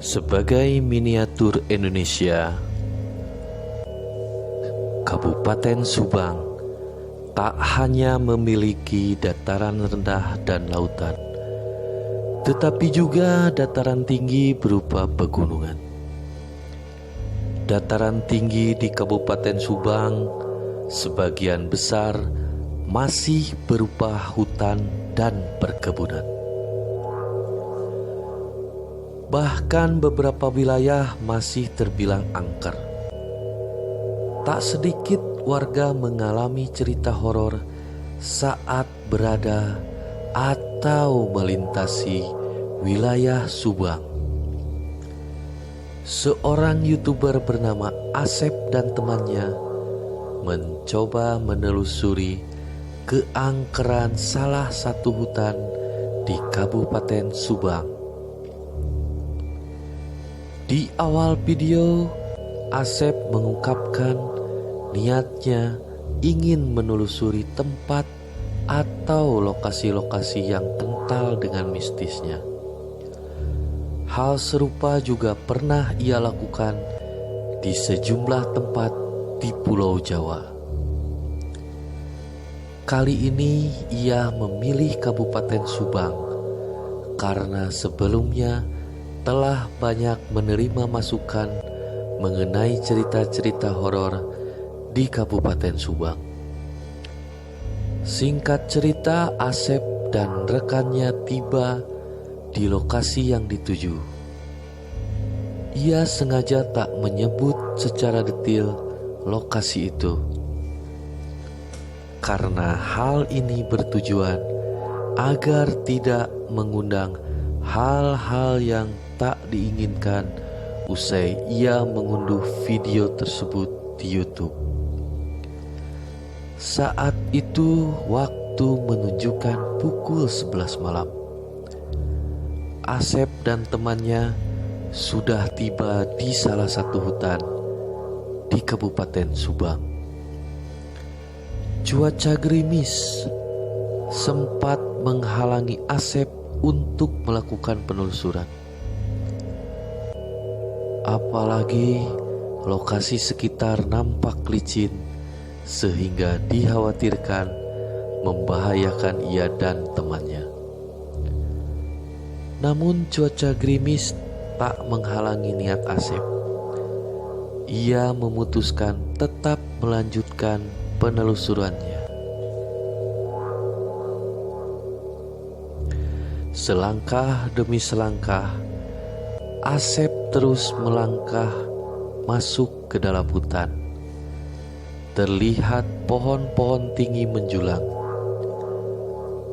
Sebagai miniatur Indonesia, Kabupaten Subang tak hanya memiliki dataran rendah dan lautan, tetapi juga dataran tinggi berupa pegunungan. Dataran tinggi di Kabupaten Subang sebagian besar masih berupa hutan dan perkebunan. Bahkan beberapa wilayah masih terbilang angker. Tak sedikit warga mengalami cerita horor saat berada atau melintasi wilayah Subang. Seorang YouTuber bernama Asep dan temannya mencoba menelusuri keangkeran salah satu hutan di Kabupaten Subang. Di awal video, Asep mengungkapkan niatnya ingin menelusuri tempat atau lokasi-lokasi yang kental dengan mistisnya. Hal serupa juga pernah ia lakukan di sejumlah tempat di Pulau Jawa. Kali ini ia memilih Kabupaten Subang karena sebelumnya telah banyak menerima masukan mengenai cerita-cerita horor di Kabupaten Subang. Singkat cerita, Asep dan rekannya tiba di lokasi yang dituju. Ia sengaja tak menyebut secara detail lokasi itu, karena hal ini bertujuan agar tidak mengundang hal-hal yang tak diinginkan usai ia mengunduh video tersebut di YouTube. Saat itu waktu menunjukkan pukul 11 malam. Asep dan temannya sudah tiba di salah satu hutan di Kabupaten Subang. Cuaca gerimis sempat menghalangi Asep untuk melakukan penelusuran. Apalagi lokasi sekitar nampak licin sehingga dikhawatirkan membahayakan ia dan temannya. Namun cuaca gerimis tak menghalangi niat Asep. Ia memutuskan tetap melanjutkan penelusurannya. Selangkah demi selangkah, Asep terus melangkah masuk ke dalam hutan. Terlihat pohon-pohon tinggi menjulang.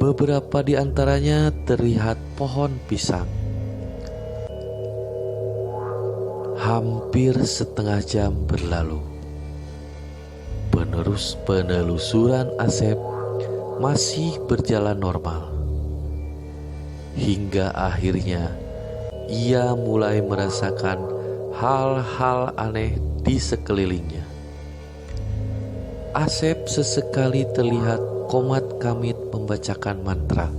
Beberapa di antaranya terlihat pohon pisang. Hampir setengah jam berlalu. Penelusuran Asep masih berjalan normal. Hingga akhirnya ia mulai merasakan hal-hal aneh di sekelilingnya. Asep sesekali terlihat komat kamit membacakan mantra.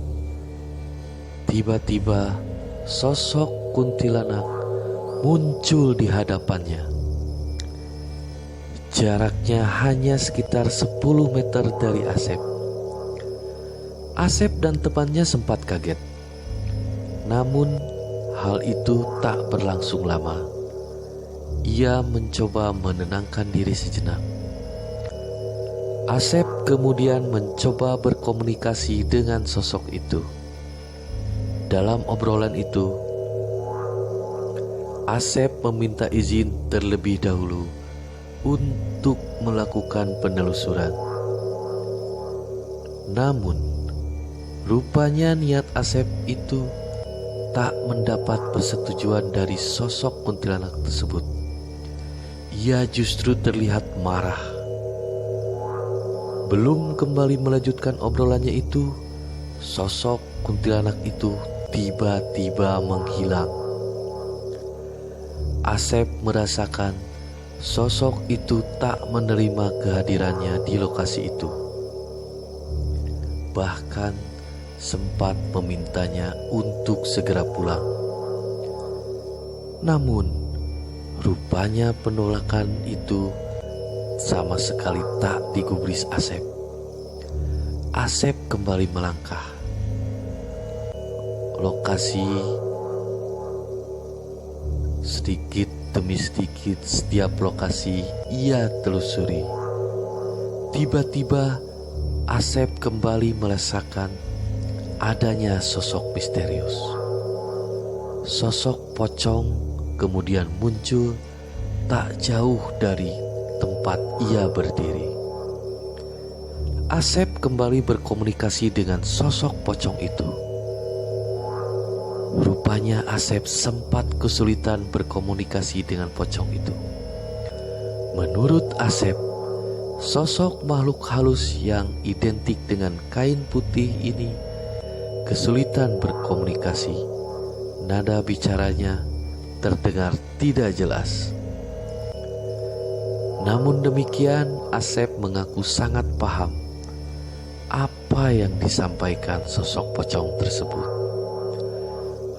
Tiba-tiba sosok kuntilanak muncul di hadapannya. Jaraknya hanya sekitar 10 meter dari Asep. Asep dan temannya sempat kaget. Namun hal itu tak berlangsung lama. Ia mencoba menenangkan diri sejenak. Asep kemudian mencoba berkomunikasi dengan sosok itu. Dalam obrolan itu, Asep meminta izin terlebih dahulu untuk melakukan penelusuran. Namun, rupanya niat Asep itu tak mendapat persetujuan dari sosok kuntilanak tersebut. Ia justru terlihat marah. Belum kembali melanjutkan obrolannya itu, sosok kuntilanak itu tiba-tiba menghilang. Asep merasakan sosok itu tak menerima kehadirannya di lokasi itu. Bahkan sempat memintanya untuk segera pulang. Namun, rupanya penolakan itu sama sekali tak digubris Asep. Asep kembali melangkah. Lokasi sedikit demi sedikit, setiap lokasi ia telusuri. Tiba-tiba Asep kembali merasakan adanya sosok misterius. Sosok pocong kemudian muncul tak jauh dari tempat ia berdiri. Asep kembali berkomunikasi dengan sosok pocong itu. Rupanya Asep sempat kesulitan berkomunikasi dengan pocong itu. Menurut Asep, sosok makhluk halus yang identik dengan kain putih ini kesulitan berkomunikasi. Nada bicaranya terdengar tidak jelas. Namun demikian, Asep mengaku sangat paham apa yang disampaikan sosok pocong tersebut.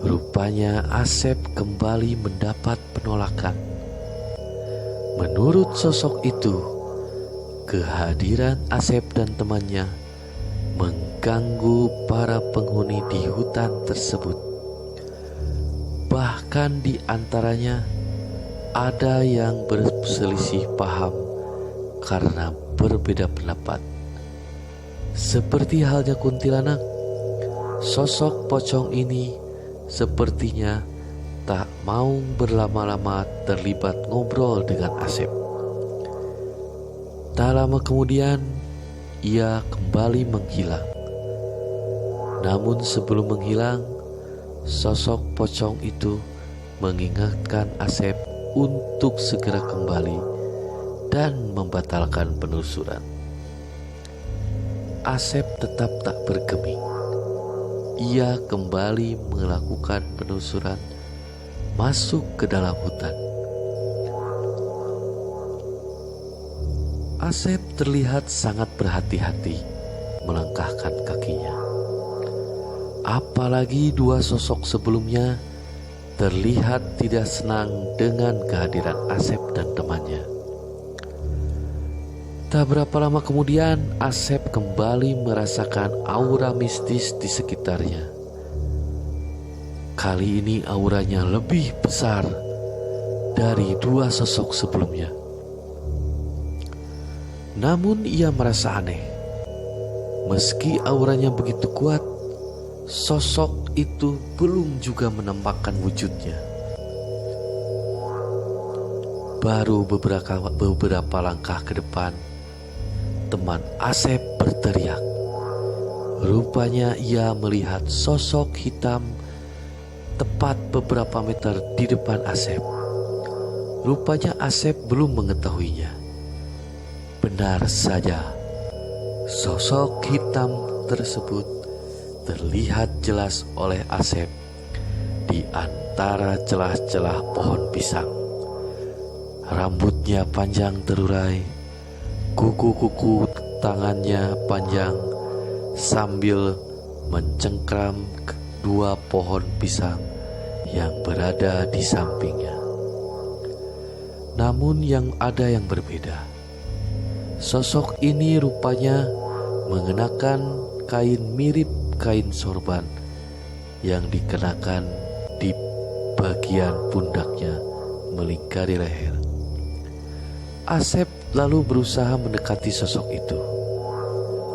Rupanya Asep kembali mendapat penolakan. Menurut sosok itu, kehadiran Asep dan temannya mengganggu para penghuni di hutan tersebut. Bahkan di antaranya ada yang berselisih paham karena berbeda pendapat. Seperti halnya kuntilanak, sosok pocong ini sepertinya tak mau berlama-lama terlibat ngobrol dengan Asep. Tak lama kemudian, ia kembali menghilang. Namun sebelum menghilang, sosok pocong itu mengingatkan Asep untuk segera kembali dan membatalkan penelusuran. Asep tetap tak bergeming. Ia kembali melakukan penelusuran masuk ke dalam hutan. Asep terlihat sangat berhati-hati melangkahkan kakinya. Apalagi dua sosok sebelumnya terlihat tidak senang dengan kehadiran Asep dan temannya. Tak berapa lama kemudian, Asep kembali merasakan aura mistis di sekitarnya. Kali ini auranya lebih besar dari dua sosok sebelumnya. Namun ia merasa aneh. Meski auranya begitu kuat, sosok itu belum juga menampakkan wujudnya. Baru beberapa langkah ke depan, teman Asep berteriak. Rupanya ia melihat sosok hitam tepat beberapa meter di depan Asep. Rupanya Asep belum mengetahuinya. Benar saja, sosok hitam tersebut terlihat jelas oleh Asep di antara celah-celah pohon pisang. Rambutnya panjang terurai, kuku-kuku tangannya panjang sambil mencengkram kedua pohon pisang yang berada di sampingnya. Namun yang ada yang berbeda. Sosok ini rupanya mengenakan kain mirip kain sorban yang dikenakan di bagian pundaknya melingkari leher. Asep lalu berusaha mendekati sosok itu.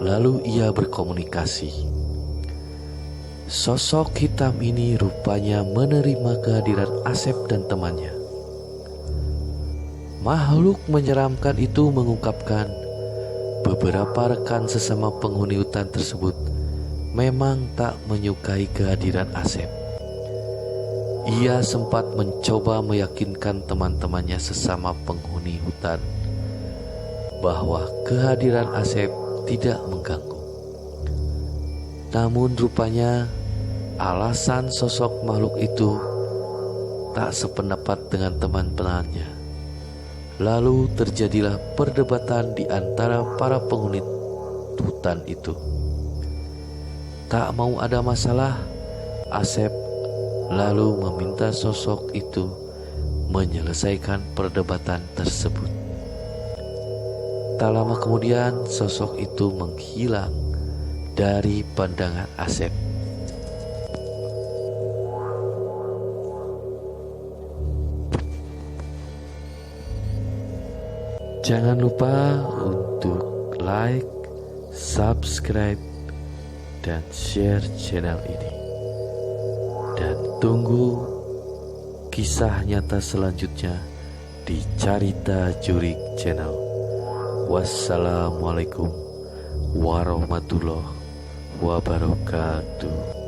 Lalu ia berkomunikasi. Sosok hitam ini rupanya menerima kehadiran Asep dan temannya. Makhluk menyeramkan itu mengungkapkan beberapa rekan sesama penghuni hutan tersebut memang tak menyukai kehadiran Asep. Ia sempat mencoba meyakinkan teman-temannya sesama penghuni hutan bahwa kehadiran Asep tidak mengganggu. Namun rupanya alasan sosok makhluk itu tak sependapat dengan teman-temannya. Lalu terjadilah perdebatan di antara para penghuni hutan itu. Tak mau ada masalah, Asep lalu meminta sosok itu menyelesaikan perdebatan tersebut. Tak lama kemudian sosok itu menghilang dari pandangan Asep. Jangan lupa untuk like, subscribe, dan share channel ini. Dan tunggu kisah nyata selanjutnya di Carita Jurik Channel. Wassalamualaikum warahmatullahi wabarakatuh.